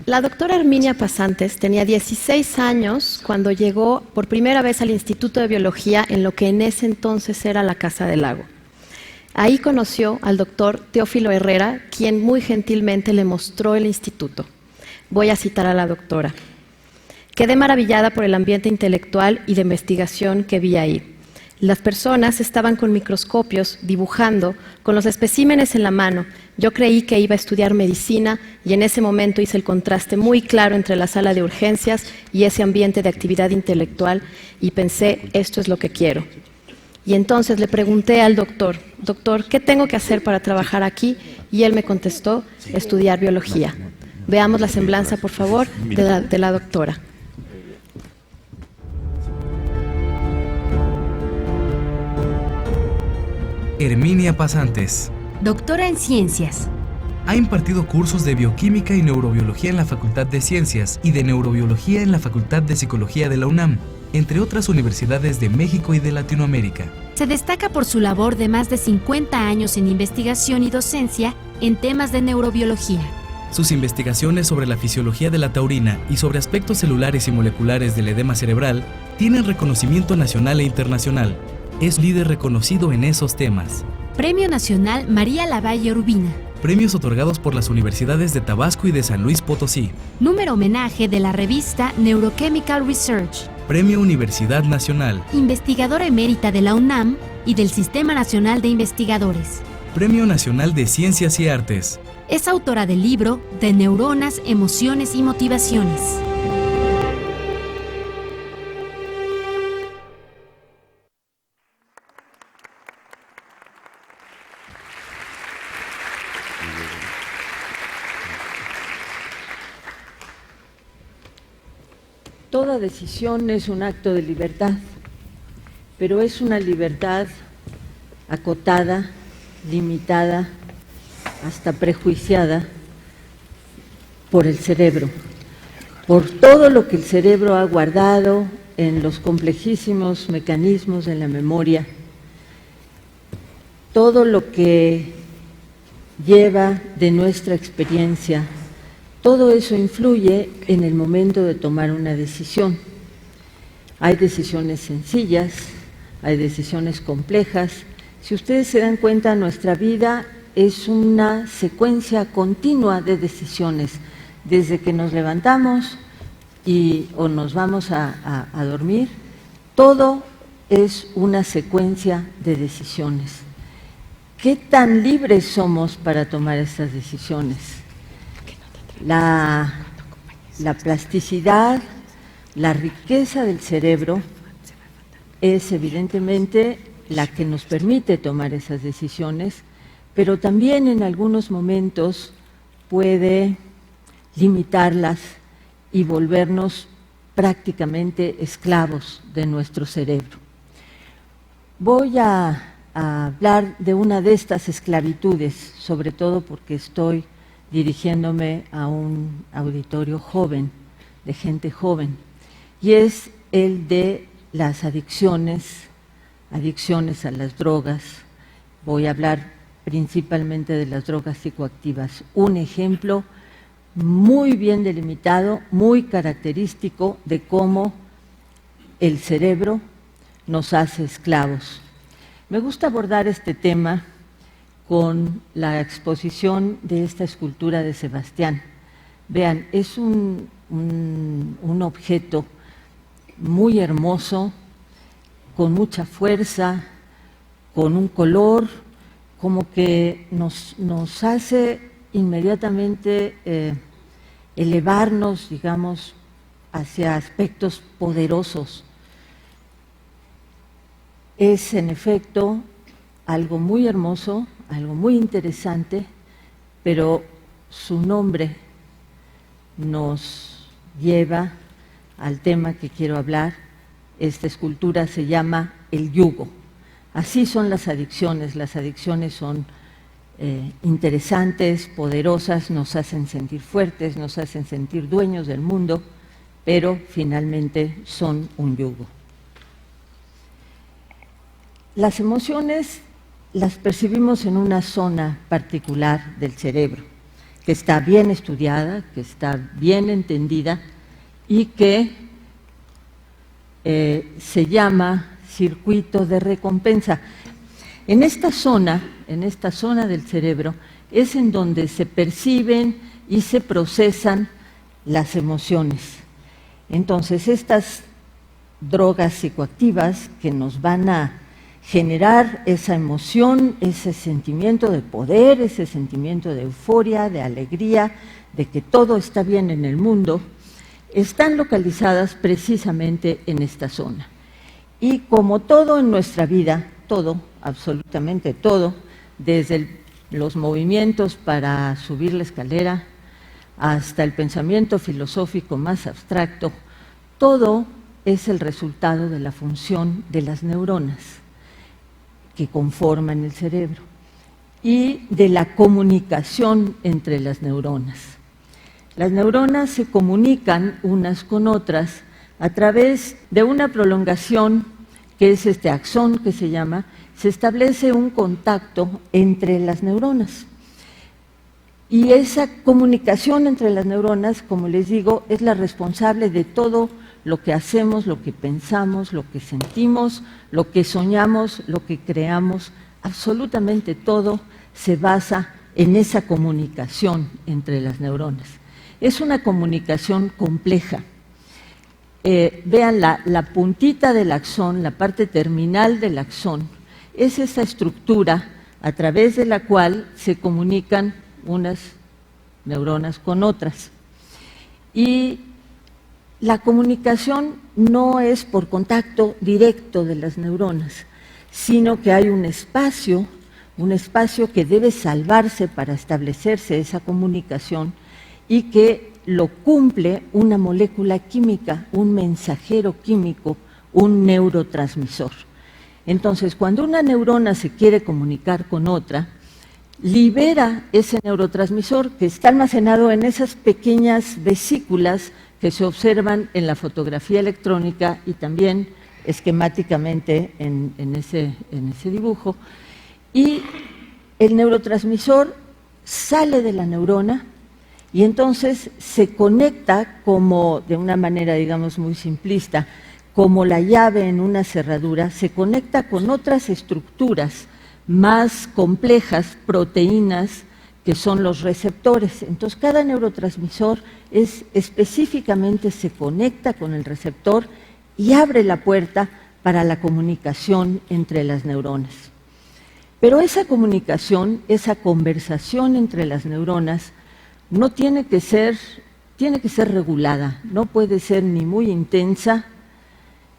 La doctora Herminia Pasantes tenía 16 años cuando llegó por primera vez al Instituto de Biología en lo que en ese entonces era la Casa del Lago. Ahí conoció al doctor Teófilo Herrera, quien muy gentilmente le mostró el instituto. Voy a citar a la doctora. Quedé maravillada por el ambiente intelectual y de investigación que vi ahí. Las personas estaban con microscopios, dibujando, con los especímenes en la mano. Yo creí que iba a estudiar medicina y en ese momento hice el contraste muy claro entre la sala de urgencias y ese ambiente de actividad intelectual y pensé, esto es lo que quiero. Y entonces le pregunté al doctor, ¿qué tengo que hacer para trabajar aquí? Y él me contestó, estudiar biología. Veamos la semblanza, por favor, de la doctora. Herminia Pasantes. Doctora en Ciencias. Ha impartido cursos de Bioquímica y Neurobiología en la Facultad de Ciencias y de Neurobiología en la Facultad de Psicología de la UNAM, entre otras universidades de México y de Latinoamérica. Se destaca por su labor de más de 50 años en investigación y docencia en temas de neurobiología. Sus investigaciones sobre la fisiología de la taurina y sobre aspectos celulares y moleculares del edema cerebral tienen reconocimiento nacional e internacional. Es líder reconocido en esos temas. Premio Nacional María Lavalle Urbina. Premios otorgados por las universidades de Tabasco y de San Luis Potosí. Número homenaje de la revista Neurochemical Research. Premio Universidad Nacional. Investigadora emérita de la UNAM y del Sistema Nacional de Investigadores. Premio Nacional de Ciencias y Artes. Es autora del libro De Neuronas, Emociones y Motivaciones. Toda decisión es un acto de libertad, pero es una libertad acotada, limitada, hasta prejuiciada por el cerebro, por todo lo que el cerebro ha guardado en los complejísimos mecanismos de la memoria, todo lo que lleva de nuestra experiencia. Todo eso influye en el momento de tomar una decisión. Hay decisiones sencillas, hay decisiones complejas. Si ustedes se dan cuenta, nuestra vida es una secuencia continua de decisiones. Desde que nos levantamos o nos vamos a dormir, todo es una secuencia de decisiones. ¿Qué tan libres somos para tomar estas decisiones? La plasticidad, la riqueza del cerebro es evidentemente la que nos permite tomar esas decisiones, pero también en algunos momentos puede limitarlas y volvernos prácticamente esclavos de nuestro cerebro. Voy a hablar de una de estas esclavitudes, sobre todo porque estoy dirigiéndome a un auditorio joven, de gente joven, y es el de las adicciones a las drogas. Voy a hablar principalmente de las drogas psicoactivas. Un ejemplo muy bien delimitado, muy característico de cómo el cerebro nos hace esclavos. Me gusta abordar este tema con la exposición de esta escultura de Sebastián. Vean, es un objeto muy hermoso, con mucha fuerza, con un color, como que nos hace inmediatamente elevarnos, digamos, hacia aspectos poderosos. Es, en efecto, algo muy hermoso, algo muy interesante, pero su nombre nos lleva al tema que quiero hablar. Esta escultura se llama El yugo. Así son las adicciones son interesantes, poderosas, nos hacen sentir fuertes, nos hacen sentir dueños del mundo, pero finalmente son un yugo. Las emociones las percibimos en una zona particular del cerebro, que está bien estudiada, que está bien entendida y que se llama circuito de recompensa. En esta zona del cerebro, es en donde se perciben y se procesan las emociones. Entonces, estas drogas psicoactivas que nos van a generar esa emoción, ese sentimiento de poder, ese sentimiento de euforia, de alegría, de que todo está bien en el mundo, están localizadas precisamente en esta zona. Y como todo en nuestra vida, todo, absolutamente todo, desde los movimientos para subir la escalera hasta el pensamiento filosófico más abstracto, todo es el resultado de la función de las neuronas que conforman el cerebro y de la comunicación entre las neuronas. Las neuronas se comunican unas con otras a través de una prolongación que es este axón que se llama, se establece un contacto entre las neuronas. Y esa comunicación entre las neuronas, como les digo, es la responsable de todo lo que hacemos, lo que pensamos, lo que sentimos, lo que soñamos, lo que creamos, absolutamente todo se basa en esa comunicación entre las neuronas. Es una comunicación compleja. Vean la puntita del axón, la parte terminal del axón, es esa estructura a través de la cual se comunican unas neuronas con otras. Y la comunicación no es por contacto directo de las neuronas, sino que hay un espacio que debe salvarse para establecerse esa comunicación y que lo cumple una molécula química, un mensajero químico, un neurotransmisor. Entonces, cuando una neurona se quiere comunicar con otra, libera ese neurotransmisor que está almacenado en esas pequeñas vesículas que se observan en la fotografía electrónica y también esquemáticamente en ese dibujo. Y el neurotransmisor sale de la neurona y entonces se conecta como, de una manera digamos muy simplista, como la llave en una cerradura, se conecta con otras estructuras más complejas, proteínas, que son los receptores. Entonces, cada neurotransmisor específicamente se conecta con el receptor y abre la puerta para la comunicación entre las neuronas. Pero esa comunicación, esa conversación entre las neuronas, no tiene que ser regulada, no puede ser ni muy intensa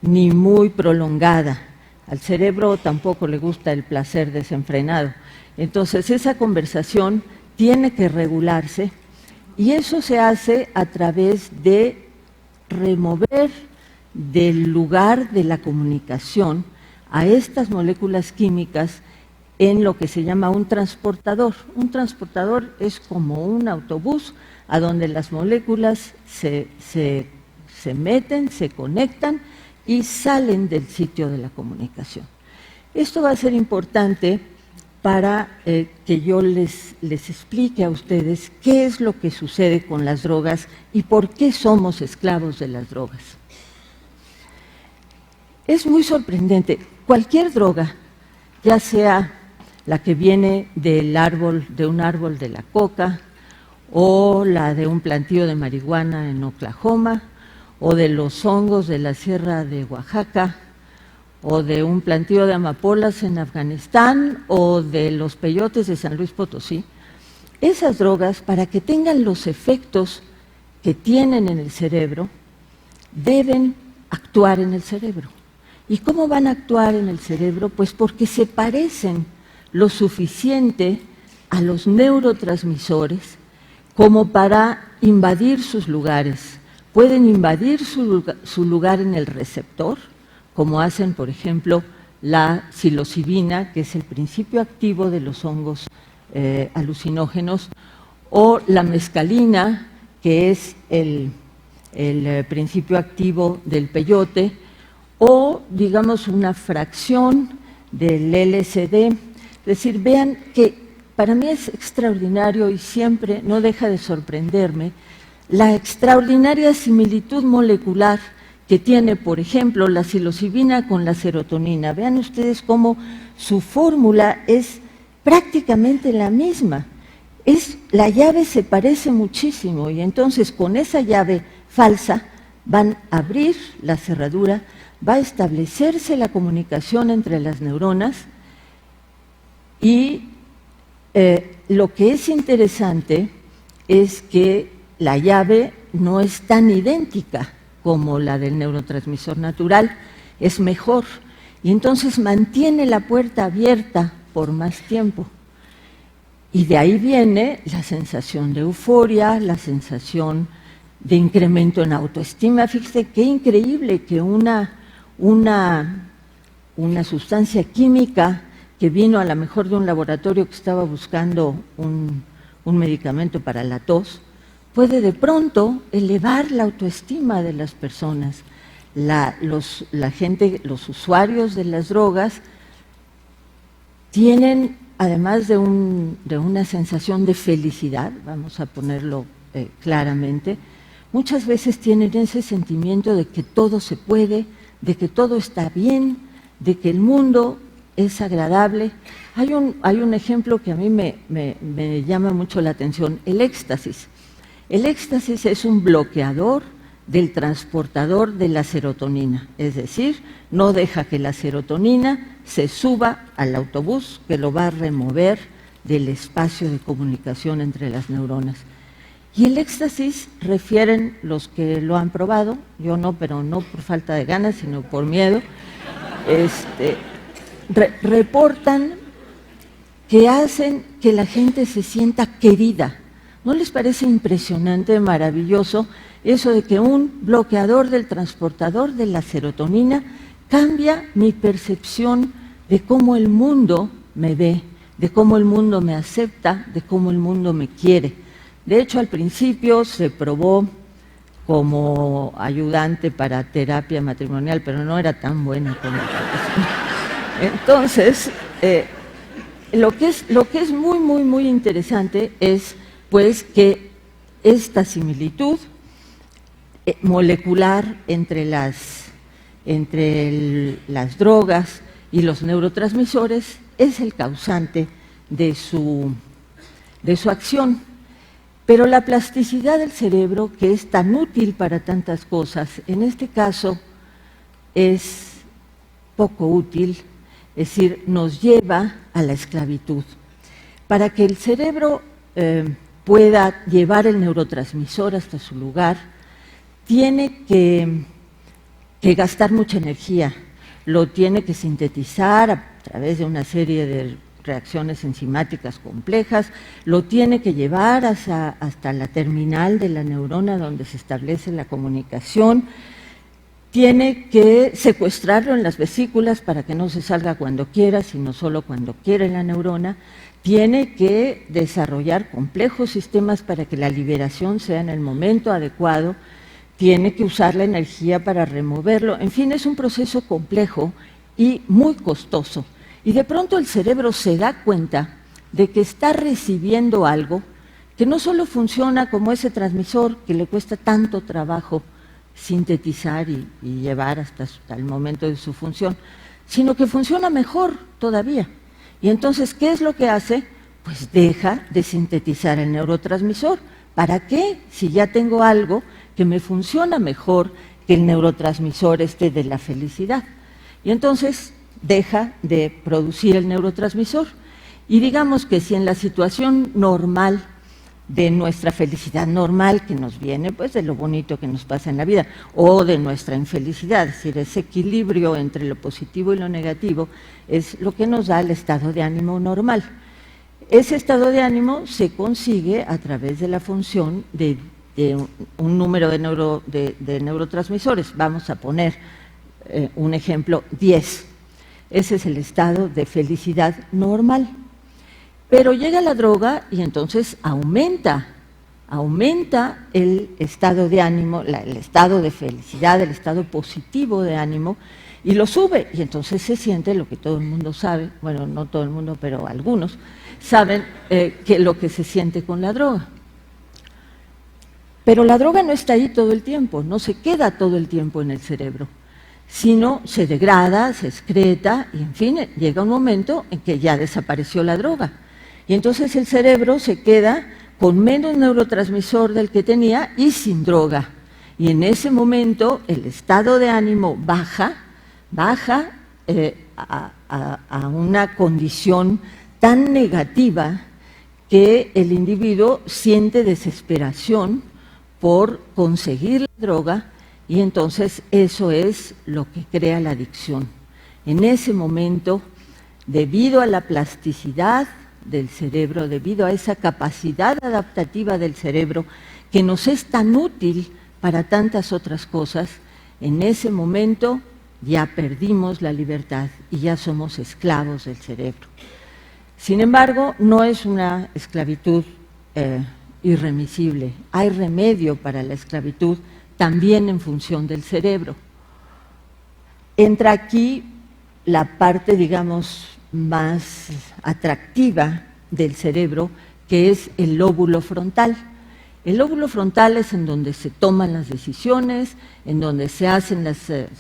ni muy prolongada. Al cerebro tampoco le gusta el placer desenfrenado. Entonces, esa conversación tiene que regularse y eso se hace a través de remover del lugar de la comunicación a estas moléculas químicas en lo que se llama un transportador. Un transportador es como un autobús a donde las moléculas se meten, se conectan y salen del sitio de la comunicación. Esto va a ser importante para que yo les explique a ustedes qué es lo que sucede con las drogas y por qué somos esclavos de las drogas. Es muy sorprendente. Cualquier droga, ya sea la que viene de un árbol de la coca, o la de un plantío de marihuana en Oklahoma, o de los hongos de la sierra de Oaxaca, o de un plantío de amapolas en Afganistán, o de los peyotes de San Luis Potosí, esas drogas, para que tengan los efectos que tienen en el cerebro, deben actuar en el cerebro. ¿Y cómo van a actuar en el cerebro? Pues porque se parecen lo suficiente a los neurotransmisores como para invadir sus lugares. Pueden invadir su lugar en el receptor, como hacen, por ejemplo, la psilocibina, que es el principio activo de los hongos alucinógenos, o la mescalina, que es el principio activo del peyote, o, digamos, una fracción del LSD. Es decir, vean que para mí es extraordinario y siempre no deja de sorprenderme la extraordinaria similitud molecular que tiene, por ejemplo, la psilocibina con la serotonina. Vean ustedes cómo su fórmula es prácticamente la misma. La llave se parece muchísimo y entonces con esa llave falsa van a abrir la cerradura, va a establecerse la comunicación entre las neuronas y lo que es interesante es que la llave no es tan idéntica como la del neurotransmisor natural, es mejor y entonces mantiene la puerta abierta por más tiempo. Y de ahí viene la sensación de euforia, la sensación de incremento en autoestima. Fíjese qué increíble que una sustancia química que vino a lo mejor de un laboratorio que estaba buscando un medicamento para la tos, puede de pronto elevar la autoestima de las personas. Los usuarios de las drogas tienen, además de una sensación de felicidad, vamos a ponerlo claramente, muchas veces tienen ese sentimiento de que todo se puede, de que todo está bien, de que el mundo es agradable. Hay un ejemplo que a mí me llama mucho la atención, el éxtasis. El éxtasis es un bloqueador del transportador de la serotonina, es decir, no deja que la serotonina se suba al autobús que lo va a remover del espacio de comunicación entre las neuronas. Y el éxtasis, refieren los que lo han probado, yo no, pero no por falta de ganas, sino por miedo, reportan que hacen que la gente se sienta querida. ¿No les parece impresionante, maravilloso, eso de que un bloqueador del transportador de la serotonina cambia mi percepción de cómo el mundo me ve, de cómo el mundo me acepta, de cómo el mundo me quiere? De hecho, al principio se probó como ayudante para terapia matrimonial, pero no era tan buena como entonces, lo que es muy, muy, muy interesante es pues que esta similitud molecular entre las drogas y los neurotransmisores es el causante de su acción. Pero la plasticidad del cerebro, que es tan útil para tantas cosas, en este caso es poco útil, es decir, nos lleva a la esclavitud. Para que el cerebro pueda llevar el neurotransmisor hasta su lugar, tiene que gastar mucha energía, lo tiene que sintetizar a través de una serie de reacciones enzimáticas complejas, lo tiene que llevar hasta la terminal de la neurona donde se establece la comunicación, tiene que secuestrarlo en las vesículas para que no se salga cuando quiera, sino solo cuando quiere la neurona, tiene que desarrollar complejos sistemas para que la liberación sea en el momento adecuado, tiene que usar la energía para removerlo, en fin, es un proceso complejo y muy costoso. Y de pronto el cerebro se da cuenta de que está recibiendo algo que no solo funciona como ese transmisor que le cuesta tanto trabajo sintetizar y llevar hasta el momento de su función, sino que funciona mejor todavía. Y entonces, ¿qué es lo que hace? Pues deja de sintetizar el neurotransmisor. ¿Para qué? Si ya tengo algo que me funciona mejor que el neurotransmisor de la felicidad. Y entonces deja de producir el neurotransmisor. Y digamos que si en la situación normal de nuestra felicidad normal que nos viene, pues de lo bonito que nos pasa en la vida, o de nuestra infelicidad, es decir, ese equilibrio entre lo positivo y lo negativo, es lo que nos da el estado de ánimo normal. Ese estado de ánimo se consigue a través de la función de un número de neurotransmisores. Vamos a poner un ejemplo, 10. Ese es el estado de felicidad normal. Pero llega la droga y entonces aumenta el estado de ánimo, el estado de felicidad, el estado positivo de ánimo, y lo sube, y entonces se siente lo que todo el mundo sabe, bueno, no todo el mundo, pero algunos, saben lo que se siente con la droga. Pero la droga no está ahí todo el tiempo, no se queda todo el tiempo en el cerebro, sino se degrada, se excreta y, en fin, llega un momento en que ya desapareció la droga. Y entonces el cerebro se queda con menos neurotransmisor del que tenía y sin droga. Y en ese momento el estado de ánimo baja a una condición tan negativa que el individuo siente desesperación por conseguir la droga, y entonces eso es lo que crea la adicción. En ese momento, debido a la plasticidad del cerebro, debido a esa capacidad adaptativa del cerebro que nos es tan útil para tantas otras cosas, en ese momento ya perdimos la libertad y ya somos esclavos del cerebro. Sin embargo, no es una esclavitud irremisible. Hay remedio para la esclavitud también en función del cerebro. Entra aquí la parte, digamos, más atractiva del cerebro, que es el lóbulo frontal. El lóbulo frontal es en donde se toman las decisiones, en donde se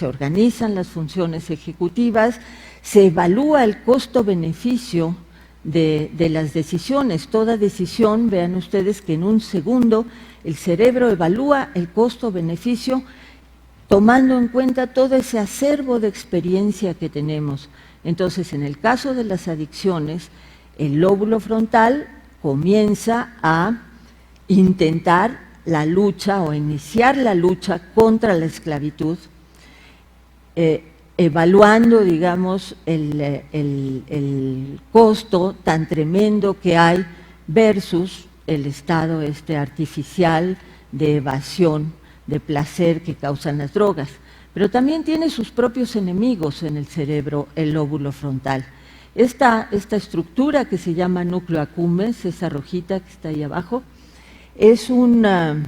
organizan las funciones ejecutivas, se evalúa el costo-beneficio de las decisiones. Toda decisión, vean ustedes que en un segundo el cerebro evalúa el costo-beneficio tomando en cuenta todo ese acervo de experiencia que tenemos. Entonces, en el caso de las adicciones, el lóbulo frontal comienza a intentar la lucha o iniciar la lucha contra la esclavitud, evaluando, digamos, el costo tan tremendo que hay versus el estado artificial de evasión, de placer que causan las drogas. Pero también tiene sus propios enemigos en el cerebro, el lóbulo frontal. Esta estructura que se llama núcleo accumbens, esa rojita que está ahí abajo, es un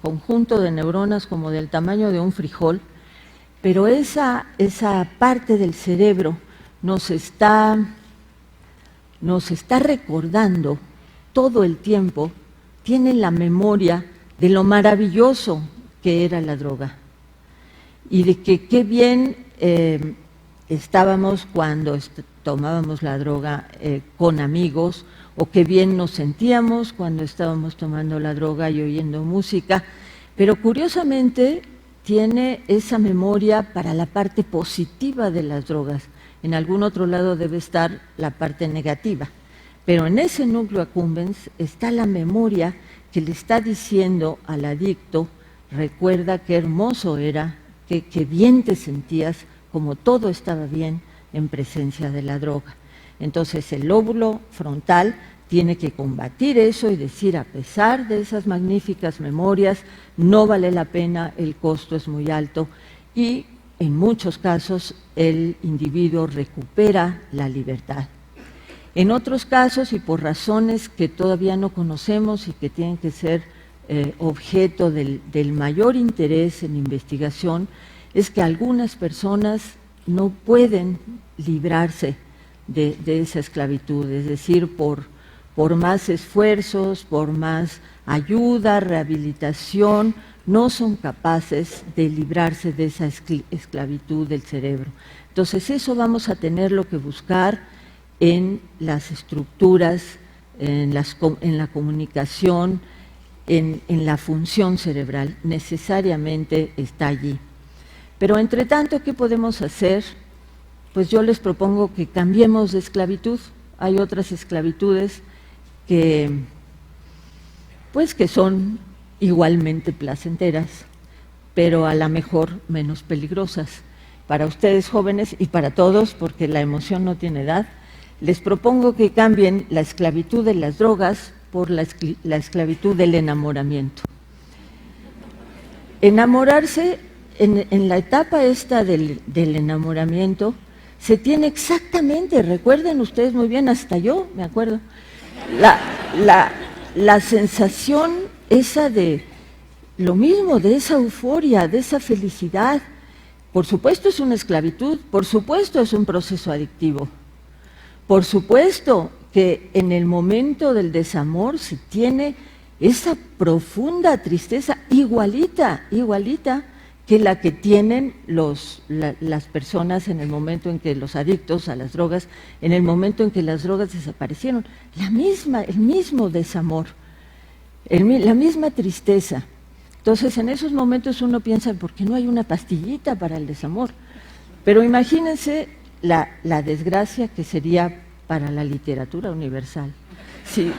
conjunto de neuronas como del tamaño de un frijol, pero esa parte del cerebro nos está recordando todo el tiempo, tiene la memoria de lo maravilloso que era la droga y de que qué bien estábamos cuando tomábamos la droga con amigos, o qué bien nos sentíamos cuando estábamos tomando la droga y oyendo música, pero curiosamente tiene esa memoria para la parte positiva de las drogas. En algún otro lado debe estar la parte negativa, pero en ese núcleo accumbens está la memoria que le está diciendo al adicto: recuerda qué hermoso era, qué bien te sentías, como todo estaba bien en presencia de la droga. Entonces el lóbulo frontal tiene que combatir eso y decir: a pesar de esas magníficas memorias, no vale la pena, el costo es muy alto, y en muchos casos el individuo recupera la libertad. En otros casos, y por razones que todavía no conocemos y que tienen que ser objeto del mayor interés en investigación, es que algunas personas no pueden librarse de esa esclavitud, es decir, por más esfuerzos, por más ayuda, rehabilitación, no son capaces de librarse de esa esclavitud del cerebro. Entonces eso vamos a tenerlo que buscar en las estructuras, en la comunicación, en la función cerebral, necesariamente está allí. Pero entre tanto, ¿qué podemos hacer? Pues yo les propongo que cambiemos de esclavitud. Hay otras esclavitudes que son igualmente placenteras, pero a lo mejor menos peligrosas. Para ustedes jóvenes y para todos, porque la emoción no tiene edad, les propongo que cambien la esclavitud de las drogas por la esclavitud del enamoramiento. Enamorarse, en la etapa esta del enamoramiento, se tiene exactamente, recuerden ustedes muy bien, hasta yo me acuerdo, la sensación esa de lo mismo, de esa euforia, de esa felicidad, por supuesto es una esclavitud, por supuesto es un proceso adictivo, por supuesto que en el momento del desamor se tiene esa profunda tristeza igualita que la que tienen las personas en el momento en que los adictos a las drogas, en el momento en que las drogas desaparecieron, el mismo desamor, la misma tristeza. Entonces, en esos momentos uno piensa, ¿por qué no hay una pastillita para el desamor? Pero imagínense la desgracia que sería para la literatura universal. Sí,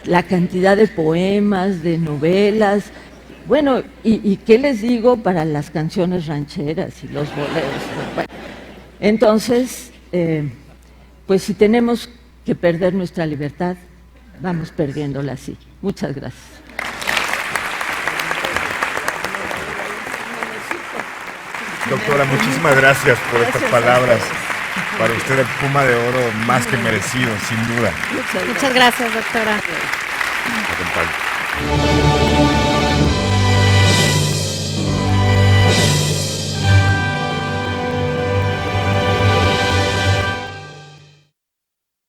la cantidad de poemas, de novelas, bueno, y qué les digo para las canciones rancheras y los boleros. Bueno, entonces, pues si tenemos que perder nuestra libertad, vamos perdiéndola así. Muchas gracias. Doctora, muchísimas gracias por estas palabras. Para usted el Puma de Oro más que merecido, sin duda. Muchas gracias, doctora. Acompañe.